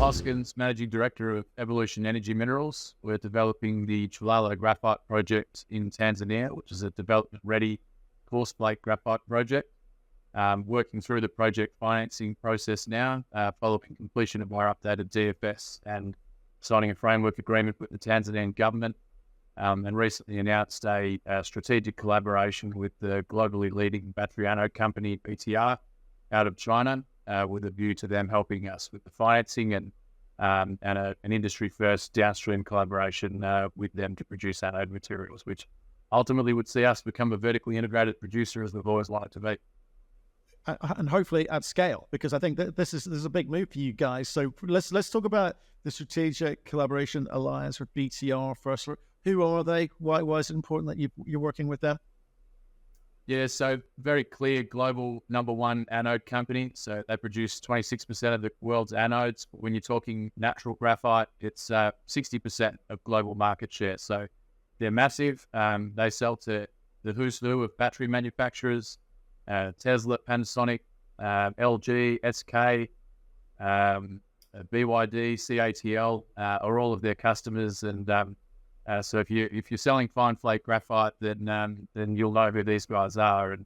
Hoskins, Managing Director of Evolution Energy Minerals. We're developing the Chilalo Graphite Project in Tanzania, which is a development-ready coarse flake graphite project. Working through the project financing process now, following completion of our updated DFS and signing a framework agreement with the Tanzanian government, and recently announced a strategic collaboration with the globally leading battery anode company, BTR, out of China, with a view to them helping us with the financing and an industry-first downstream collaboration with them to produce anode materials, which ultimately would see us become a vertically integrated producer, as we've always wanted to be. And hopefully at scale, because I think that this is a big move for you guys. So let's talk about the strategic collaboration alliance with BTR first. Who are they? Why is it important that you're working with them? Yeah, so very clear global number one anode company. So they produce 26% of the world's anodes. When you're talking natural graphite, it's 60% of global market share. So they're massive. They sell to the who's who of battery manufacturers. Tesla, Panasonic, LG, SK, BYD, CATL are all of their customers, and so if you're selling fine flake graphite, then you'll know who these guys are.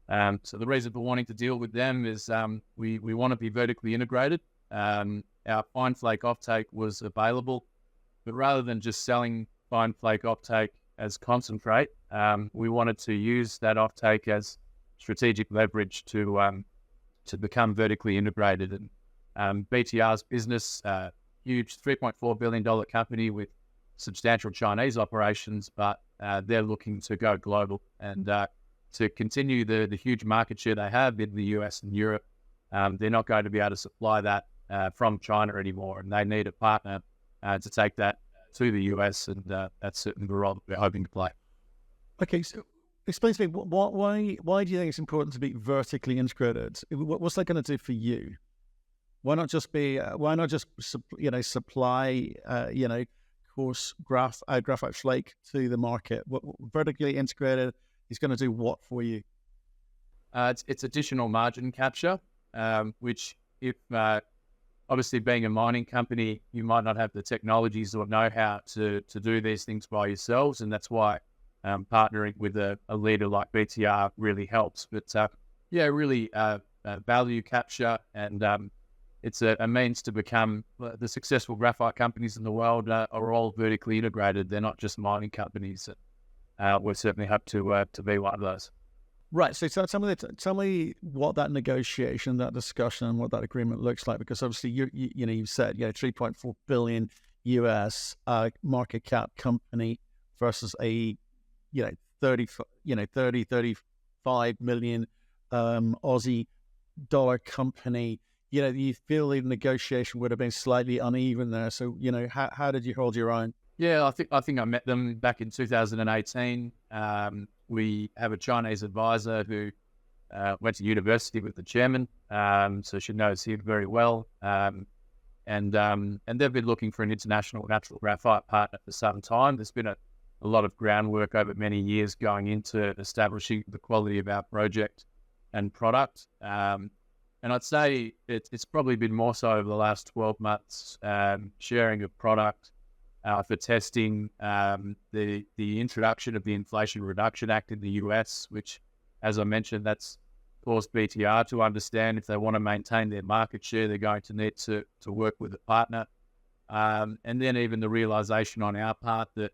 And so the reason for wanting to deal with them is we want to be vertically integrated. Our fine flake offtake was available, but rather than just selling fine flake offtake as concentrate, we wanted to use that offtake as strategic leverage to become vertically integrated. And BTR's business, huge $3.4 billion company with substantial Chinese operations, but they're looking to go global and to continue the huge market share they have in the US and Europe. They're not going to be able to supply that from China anymore, and they need a partner to take that to the US, and that's certainly the role that we're hoping to play. Okay, so explain to me why do you think it's important to be vertically integrated? What's that going to do for you? Why not just supply coarse graphite flake to the market? What vertically integrated is going to do what for you? It's additional margin capture, which if obviously being a mining company, you might not have the technologies or know-how to do these things by yourselves, and that's why partnering with a leader like BTR really helps. But really value capture, and it's a means to become the successful graphite companies in the world are all vertically integrated. They're not just mining companies. We certainly hope to be one of those. Right. So tell me what that negotiation, that discussion, what that agreement looks like, because obviously you've said $3.4 billion US market cap company versus a 35 million Aussie dollar company. You feel the negotiation would have been slightly uneven there. So how did you hold your own? Yeah, I think I met them back in 2018. We have a Chinese advisor who went to university with the chairman, so she knows him very well. And they've been looking for an international natural graphite partner for some time. There's been a lot of groundwork over many years going into establishing the quality of our project and product. And I'd say it's probably been more so over the last 12 months, sharing of product for testing, the introduction of the Inflation Reduction Act in the US, which, as I mentioned, that's caused BTR to understand if they want to maintain their market share, they're going to need to work with a partner. And then even the realization on our part that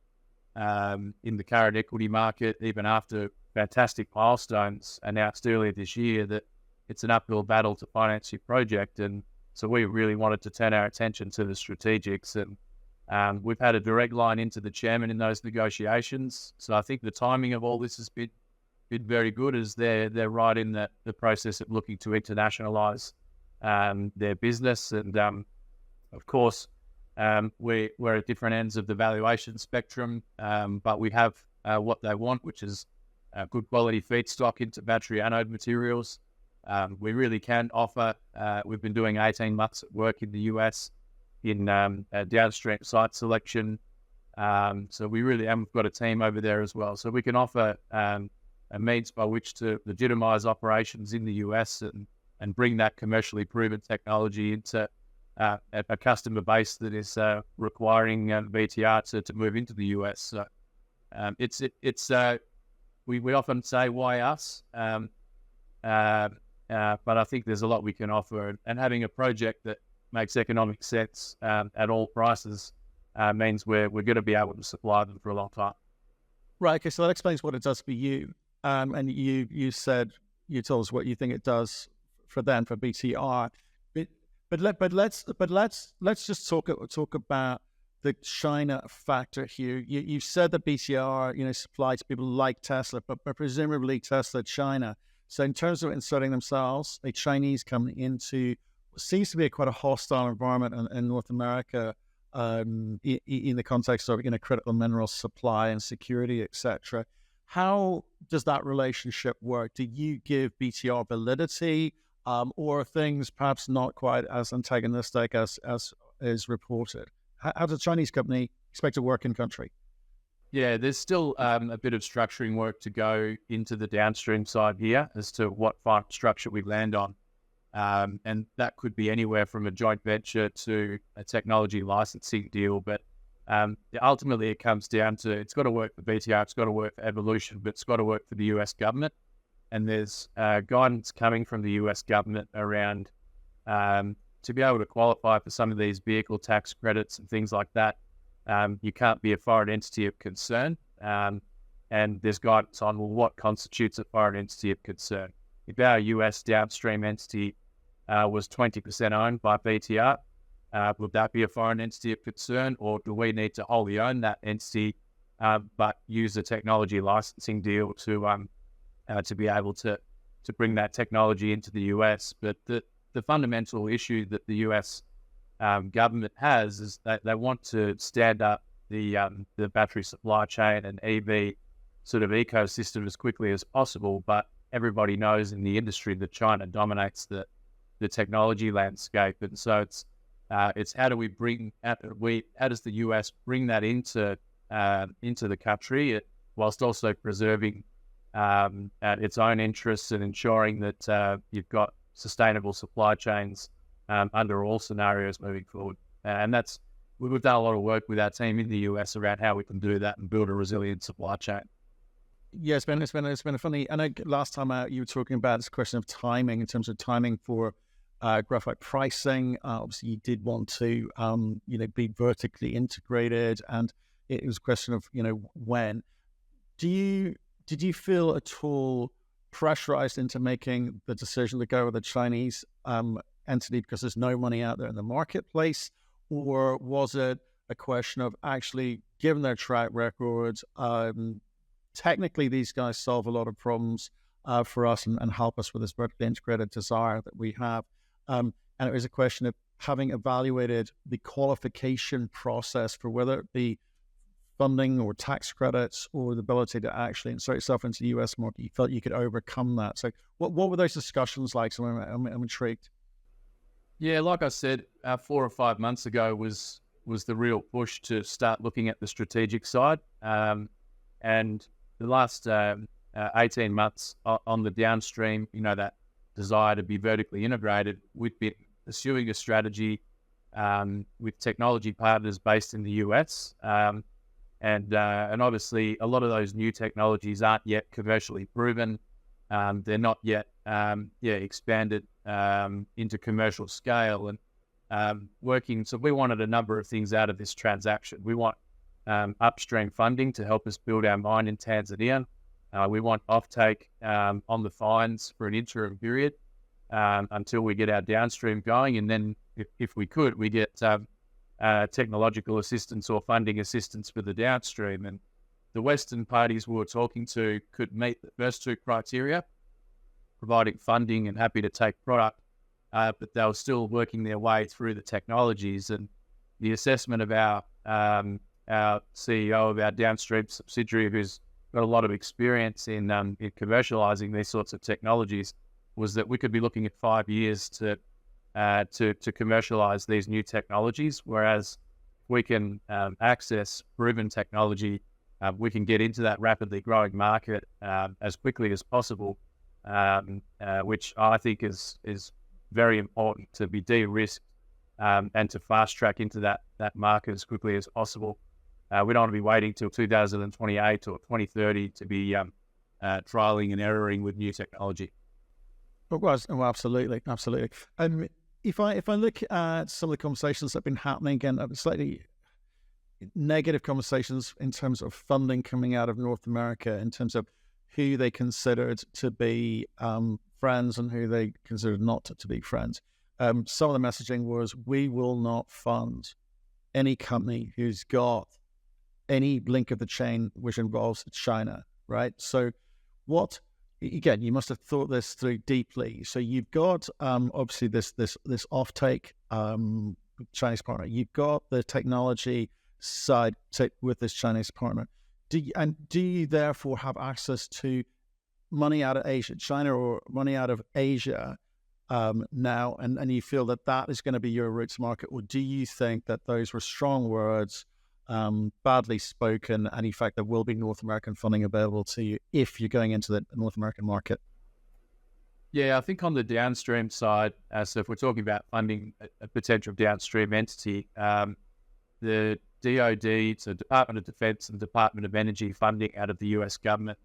in the current equity market, even after fantastic milestones announced earlier this year, that it's an uphill battle to finance your project. And so we really wanted to turn our attention to the strategics, and we've had a direct line into the chairman in those negotiations. So I think the timing of all this has been very good, as they're right in the process of looking to internationalize their business. And of course, we're at different ends of the valuation spectrum, but we have what they want, which is good quality feedstock into battery anode materials. We really can offer, we've been doing 18 months of work in the US in downstream site selection. So we really, and we've got a team over there as well. So we can offer a means by which to legitimize operations in the US and bring that commercially proven technology into a customer base that is requiring BTR to move into the US. So we often say, why us? But I think there's a lot we can offer, and having a project that makes economic sense at all prices means we're going to be able to supply them for a long time. Right. Okay. So that explains what it does for you. And you told us what you think it does for them, for BTR. But let's just talk about the China factor here. You said that BTR, supply to people like Tesla, but presumably Tesla China. So in terms of inserting themselves, a Chinese coming into what seems to be quite a hostile environment in North America, in the context of critical mineral supply and security, etc. How does that relationship work? Do you give BTR validity, or are things perhaps not quite as antagonistic as is reported? How does a Chinese company expect to work in country? Yeah, there's still a bit of structuring work to go into the downstream side here as to what final structure we land on. And that could be anywhere from a joint venture to a technology licensing deal. But ultimately, it comes down to, it's got to work for BTR, it's got to work for Evolution, but it's got to work for the US government. And there's guidance coming from the US government around to be able to qualify for some of these vehicle tax credits and things like that. You can't be a foreign entity of concern. And there's guidance on, well, what constitutes a foreign entity of concern. If our US downstream entity was 20% owned by BTR, would that be a foreign entity of concern, or do we need to wholly own that entity, but use a technology licensing deal to be able to bring that technology into the US? But the fundamental issue that the US government has is that they want to stand up the battery supply chain and EV sort of ecosystem as quickly as possible. But everybody knows in the industry that China dominates the technology landscape, and so it's how do we how does the US bring that into the country, whilst also preserving its own interests and ensuring that you've got sustainable supply chains under all scenarios moving forward. And we've done a lot of work with our team in the US around how we can do that and build a resilient supply chain. Yeah, it's been a funny. I know last time out you were talking about this question of timing, in terms of timing for graphite pricing. Obviously, you did want to be vertically integrated, and it was a question of when. Did you feel at all pressurized into making the decision to go with a Chinese entity because there's no money out there in the marketplace, or was it a question of actually, given their track record, technically these guys solve a lot of problems for us and help us with this vertically integrated desire that we have, and it was a question of having evaluated the qualification process for whether it be funding or tax credits or the ability to actually insert yourself into the US market, you felt you could overcome that. So what were those discussions like? So I'm intrigued. Yeah, like I said, 4 or 5 months ago was the real push to start looking at the strategic side. And the last 18 months on the downstream, that desire to be vertically integrated, we've been pursuing a strategy with technology partners based in the US. And obviously, a lot of those new technologies aren't yet commercially proven. They're not yet expanded into commercial scale and working. So we wanted a number of things out of this transaction. We want upstream funding to help us build our mine in Tanzania. We want offtake on the fines for an interim period until we get our downstream going. And then if we could, we get technological assistance or funding assistance for the downstream. And the Western parties we were talking to could meet the first two criteria, providing funding and happy to take product, but they were still working their way through the technologies. And the assessment of our CEO of our downstream subsidiary, who's got a lot of experience in commercializing these sorts of technologies, was that we could be looking at 5 years to commercialize these new technologies, whereas we can access proven technology, we can get into that rapidly growing market as quickly as possible, which I think is very important to be de-risked and to fast track into that market as quickly as possible. We don't want to be waiting till 2028 or 2030 to be trialing and erroring with new technology. Well, absolutely. If I look at some of the conversations that have been happening, again, slightly negative conversations in terms of funding coming out of North America, in terms of who they considered to be friends and who they considered not to be friends. Some of the messaging was, we will not fund any company who's got any link of the chain which involves China, right? So what, again, you must have thought this through deeply. So you've got obviously this offtake Chinese partner. You've got the technology side with this Chinese partner. Do you therefore have access to money out of Asia, China, or money out of Asia now, and you feel that is going to be your route to market? Or do you think that those were strong words, badly spoken, and in fact there will be North American funding available to you if you're going into the North American market? Yeah, I think on the downstream side, so if we're talking about funding a potential downstream entity, the DoD, so Department of Defense and Department of Energy funding out of the US government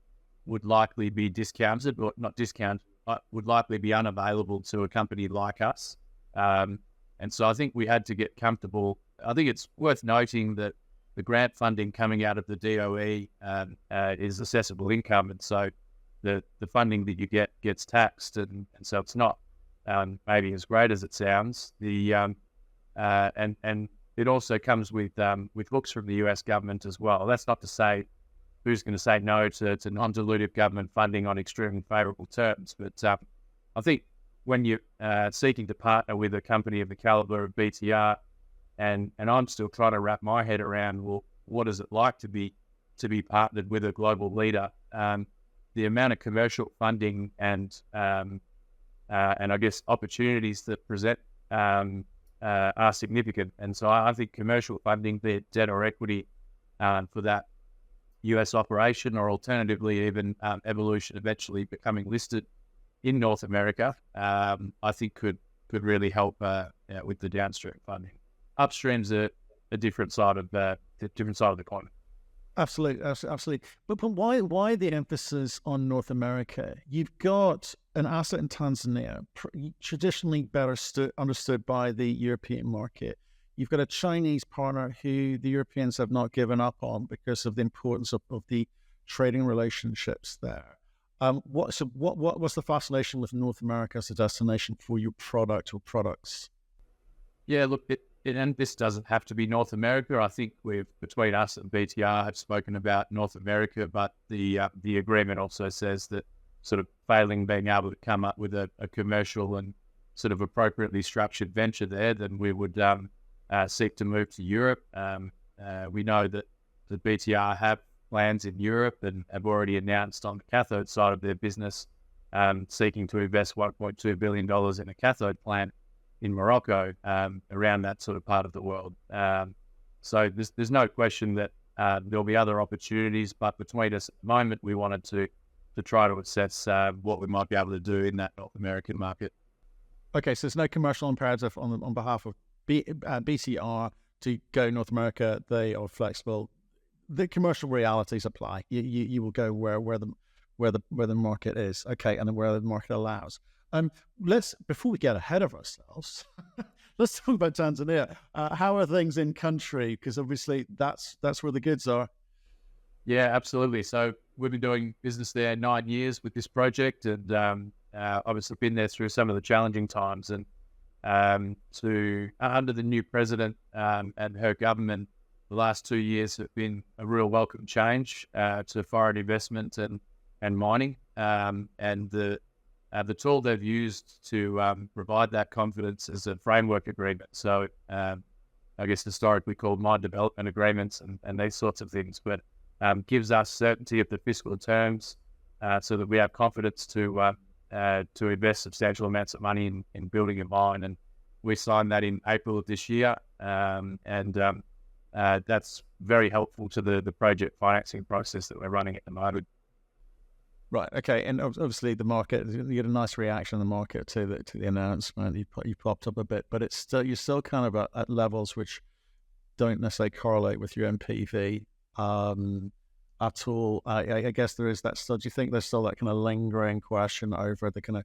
would likely be discounted, or not discounted, would likely be unavailable to a company like us. And so I think we had to get comfortable. I think it's worth noting that the grant funding coming out of the DOE is accessible income, and so the funding that you get gets taxed, and so it's not maybe as great as it sounds. And it also comes with hooks from the US government as well. That's not to say who's going to say no to non-dilutive government funding on extremely favourable terms, but I think when you're seeking to partner with a company of the calibre of BTR, and I'm still trying to wrap my head around, well, what is it like to be partnered with a global leader? The amount of commercial funding and I guess opportunities that present are significant. And so I think commercial funding, be it debt or equity, for that US operation, or alternatively even Evolution eventually becoming listed in North America, I think could really help with the downstream funding. Upstream's a different side of the coin. Absolutely. But why the emphasis on North America? You've got an asset in Tanzania, traditionally better understood by the European market. You've got a Chinese partner who the Europeans have not given up on because of the importance of the trading relationships there. What's the fascination with North America as a destination for your product or products? Yeah, look, and this doesn't have to be North America. I think between us and BTR have spoken about North America, but the agreement also says that sort of failing being able to come up with a commercial and sort of appropriately structured venture there, then we would seek to move to Europe. We know that the BTR have plans in Europe and have already announced on the cathode side of their business seeking to invest $1.2 billion in a cathode plant in Morocco, around that sort of part of the world. So there's no question that there'll be other opportunities, but between us at the moment, we wanted to try to assess what we might be able to do in that North American market. Okay, so there's no commercial imperative on behalf of BCR to go North America. They are flexible. The commercial realities apply. You will go where the market is, okay, and where the market allows. Before we get ahead of ourselves, let's talk about Tanzania. How are things in country? Because obviously that's where the goods are. Yeah, absolutely. So we've been doing business there 9 years with this project, and obviously been there through some of the challenging times. And under the new president and her government, the last 2 years have been a real welcome change to foreign investment and mining. And the tool they've used to provide that confidence is a framework agreement. So I guess historically called mine development agreements and these sorts of things, but gives us certainty of the fiscal terms so that we have confidence to invest substantial amounts of money in building a mine. And we signed that in April of this year. And that's very helpful to the project financing process that we're running at the moment. Right. Okay. And obviously, the market, you get a nice reaction in the market to the announcement. You popped up a bit, but it's still, you're still kind of at levels which don't necessarily correlate with your MPV at all. I guess there is that still. Do you think there's still that kind of lingering question over the kind of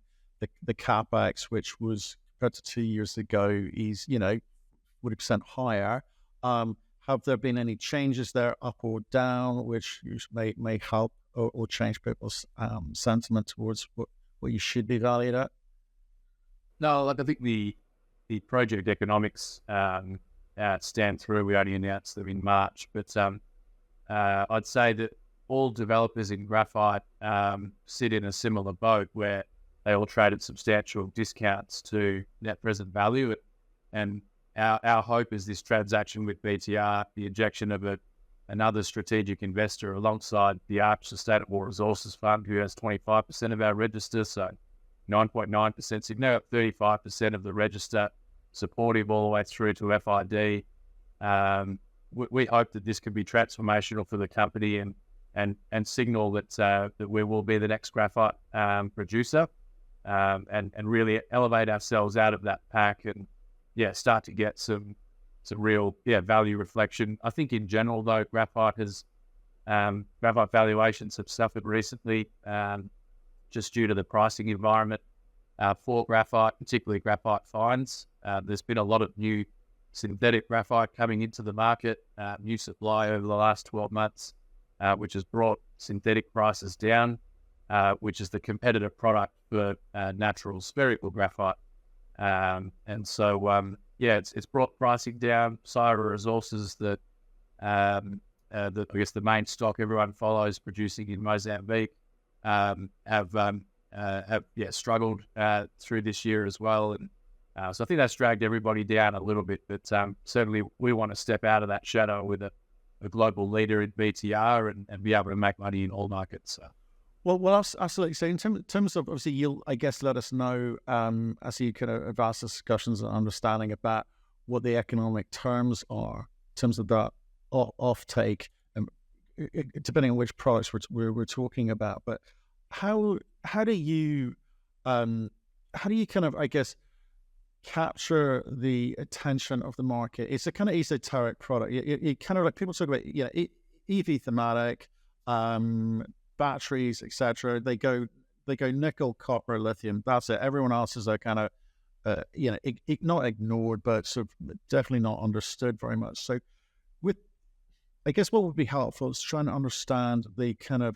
the capex, which was compared to 2 years ago, is 40% higher? Have there been any changes there, up or down, which may help or change people's sentiment towards what you should be valued at? No, like I think the project economics stand through. We only announced them in March, but I'd say that all developers in graphite sit in a similar boat where they all trade at substantial discounts to net present value. And our hope is this transaction with BTR, the injection of another strategic investor alongside the Arch Sustainable Resources Fund, who has 25% of our register, so 9.9%. So you've now got 35% of the register supportive all the way through to FID. We hope that this can be transformational for the company and signal that we will be the next graphite producer, and really elevate ourselves out of that pack and start to get some real value reflection. I think in general though, graphite valuations have suffered recently, just due to the pricing environment for graphite, particularly graphite fines. There's been a lot of new synthetic graphite coming into the market, new supply over the last 12 months, which has brought synthetic prices down, which is the competitive product for natural spherical graphite. And so, it's brought pricing down. Sierra Resources, that I guess the main stock everyone follows, producing in Mozambique, have struggled through this year as well. And so I think that's dragged everybody down a little bit. But certainly we want to step out of that shadow with a global leader in BTR and be able to make money in all markets. So. Well, absolutely. So in terms of, obviously, you'll, I guess, let us know as you kind of advance discussions and understanding about what the economic terms are in terms of that offtake, depending on which products we're talking about. But how do you kind of, I guess, capture the attention of the market? It's a kind of esoteric product. It kind of like people talk about, EV thematic, batteries, etc. They go nickel, copper, lithium. That's it. Everyone else is a kind of not ignored, but sort of definitely not understood very much. So, I guess what would be helpful is trying to understand the kind of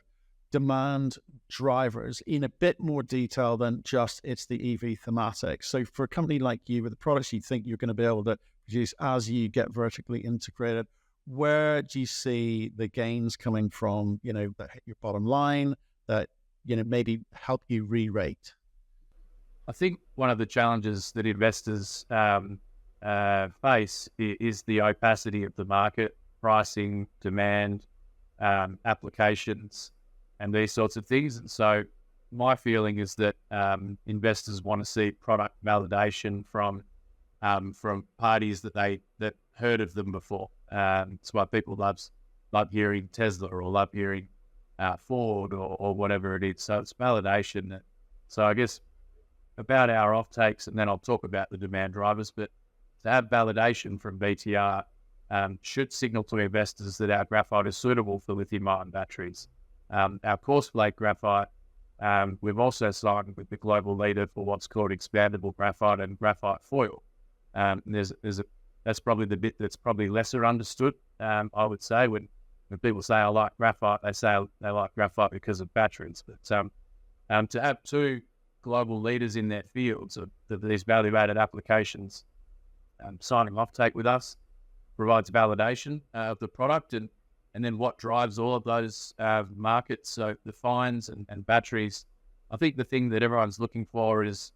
demand drivers in a bit more detail than just it's the EV thematic. So for a company like you, with the products you think you're going to be able to produce as you get vertically integrated, where do you see the gains coming from, that hit your bottom line, that, maybe help you re-rate? I think one of the challenges that investors face is the opacity of the market, pricing, demand, applications, and these sorts of things. And so my feeling is that investors want to see product validation from parties that heard of them before. It's why people love hearing Tesla or love hearing Ford or whatever it is. So it's validation. So I guess about our offtakes, and then I'll talk about the demand drivers, but to have validation from BTR should signal to investors that our graphite is suitable for lithium-ion batteries. Our coarse flake graphite, we've also signed with the global leader for what's called expandable graphite and graphite foil. That's probably the bit that's probably lesser understood. I would say when people say I like graphite, they say they like graphite because of batteries. But to have two global leaders in their fields of these value-added applications signing offtake with us provides validation of the product, and then what drives all of those markets, so the fines and batteries. I think the thing that everyone's looking for is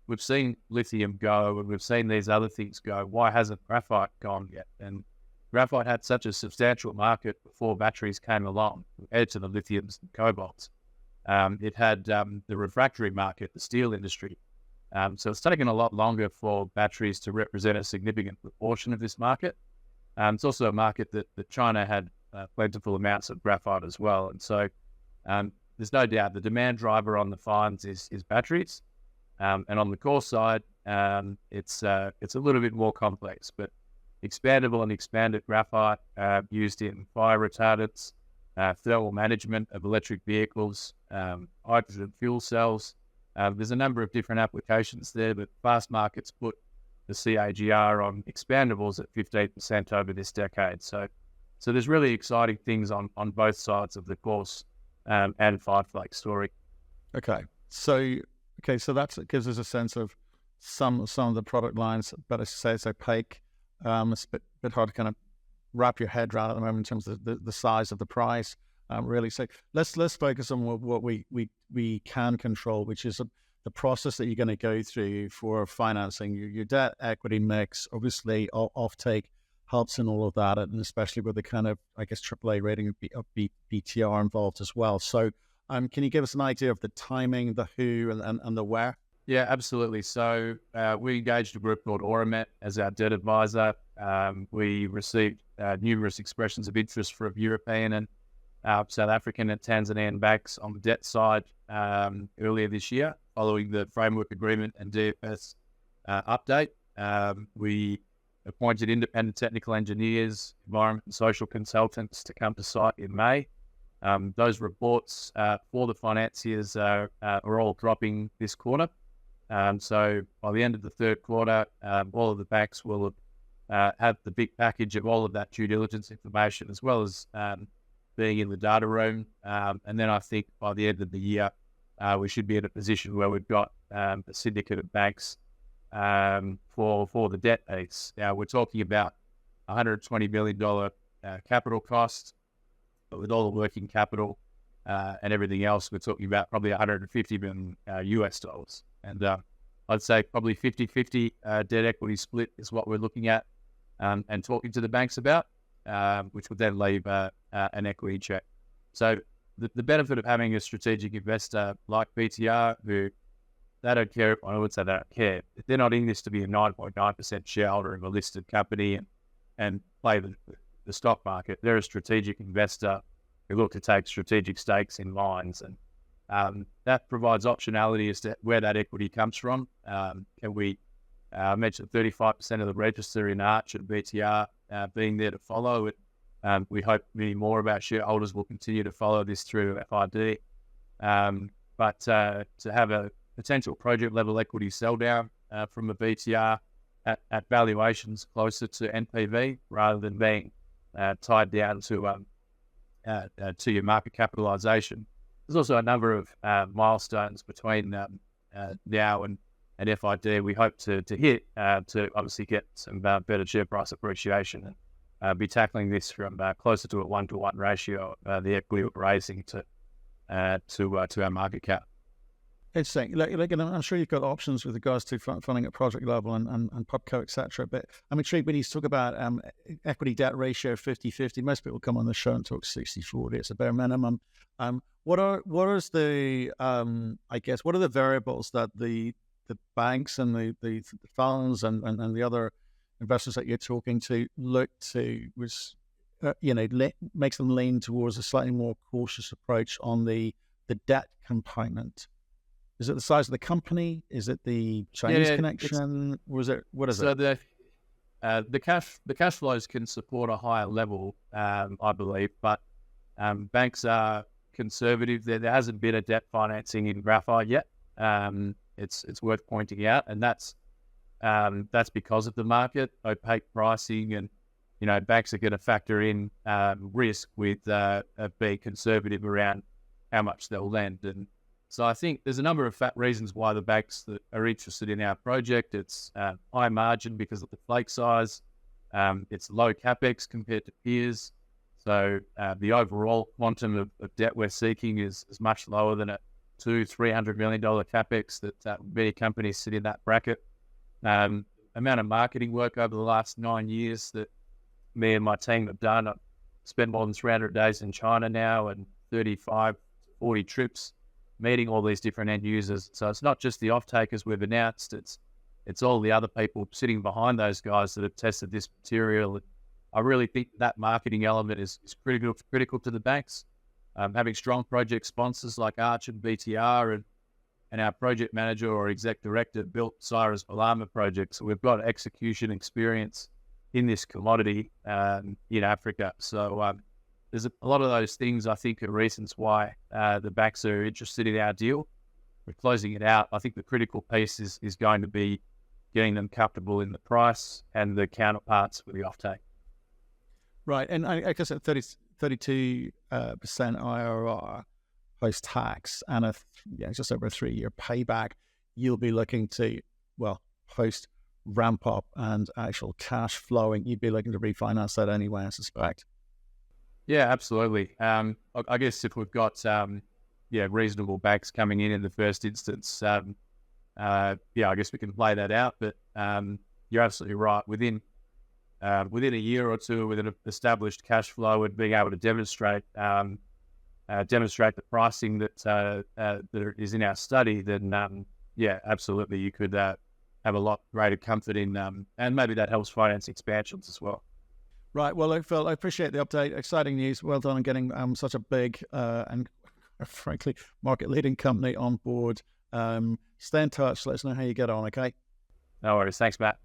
we've seen lithium go and we've seen these other things go. Why hasn't graphite gone yet? And graphite had such a substantial market before batteries came along, compared to the lithiums and cobalts. It had the refractory market, the steel industry. So it's taken a lot longer for batteries to represent a significant proportion of this market. It's also a market that China had plentiful amounts of graphite as well. And so there's no doubt the demand driver on the fines is batteries. And on the coarse side, it's a little bit more complex, but expandable and expanded graphite used in fire retardants, thermal management of electric vehicles, hydrogen fuel cells. There's a number of different applications there, but Fast Markets put the CAGR on expandables at 15% over this decade. So there's really exciting things on both sides of the coarse and fine flake story. Okay, so that gives us a sense of some of the product lines, but as I say, it's opaque. It's a bit hard to kind of wrap your head around at the moment in terms of the size of the price. Really, so let's focus on what we can control, which is the process that you're going to go through for financing your debt equity mix. Obviously, offtake helps in all of that, and especially with the kind of, I guess, AAA rating of BTR involved as well. So, can you give us an idea of the timing, the who, and the where? Yeah, absolutely. So we engaged a group called Auramet as our debt advisor. We received numerous expressions of interest from European and South African and Tanzanian banks on the debt side earlier this year, following the framework agreement and DFS update. We appointed independent technical engineers, environment and social consultants to come to site in May. Those reports for the financiers are all dropping this quarter. So by the end of the third quarter, all of the banks will have the big package of all of that due diligence information, as well as being in the data room. And then I think by the end of the year, we should be in a position where we've got a syndicate of banks for the debt piece. Now, we're talking about $120 million capital cost, but with all the working capital and everything else, we're talking about probably $150 million US dollars. And I'd say probably 50-50 debt equity split is what we're looking at and talking to the banks about, which would then leave an equity check. So the benefit of having a strategic investor like BTR, who they don't care, I would say they don't care. They're not in this to be a 9.9% shareholder of a listed company and play the stock market. They're a strategic investor who look to take strategic stakes in mines, and that provides optionality as to where that equity comes from. Can we mention 35% of the register in Arch and BTR being there to follow it? We hope many more of our shareholders will continue to follow this through FID. But to have a potential project level equity sell down from a BTR at valuations closer to NPV rather than being tied down to your market capitalization. There's also a number of milestones between now and FID we hope to hit to obviously get some better share price appreciation and be tackling this from closer to a 1-to-1 ratio of the equity we're raising to our market cap. Interesting. Like, and I'm sure you've got options with regards to funding at project level and PubCo, etc. But I'm intrigued when you talk about equity debt ratio 50-50. Most people come on the show and talk 60-40. It's a bare minimum. What are the I guess what are the variables that the banks and the funds and the other investors that you're talking to look to, which makes them lean towards a slightly more cautious approach on the debt component? Is it the size of the company? Is it the Chinese connection? Or is it, what is it? So the cash flows can support a higher level, I believe, but banks are conservative. There hasn't been a debt financing in graphite yet. It's worth pointing out, and that's because of the market, opaque pricing, and banks are going to factor in risk with being conservative around how much they'll lend. And so I think there's a number of reasons why the banks that are interested in our project. It's high margin because of the flake size. It's low capex compared to peers. So the overall quantum of debt we're seeking is much lower than a $200-300 million capex that many companies sit in that bracket. Amount of marketing work over the last 9 years that me and my team have done. I've spent more than 300 days in China now and 35-40 trips meeting all these different end users. So it's not just the off-takers we've announced, it's all the other people sitting behind those guys that have tested this material. I really think that marketing element is critical to the banks. having strong project sponsors like Arch and BTR, and our project manager or exec director built Cyrus Balama project. So we've got execution experience in this commodity in Africa. So there's a lot of those things, I think, are reasons why the banks are interested in our deal. We're closing it out. I think the critical piece is going to be getting them comfortable in the price and the counterparts for the offtake. Right. And I guess at 32% IRR post-tax and just over a 3-year payback, you'll be looking to, post ramp up and actual cash flowing, you'd be looking to refinance that anyway, I suspect. Yeah, absolutely. I guess if we've got reasonable banks coming in the first instance, I guess we can play that out. But you're absolutely right. Within a year or two, with an established cash flow and being able to demonstrate the pricing that is in our study, then absolutely, you could have a lot greater comfort in, and maybe that helps finance expansions as well. Right. Well, look, Phil, I appreciate the update. Exciting news. Well done on getting such a big and frankly market-leading company on board. Stay in touch. Let us know how you get on, okay? No worries. Thanks, Matt.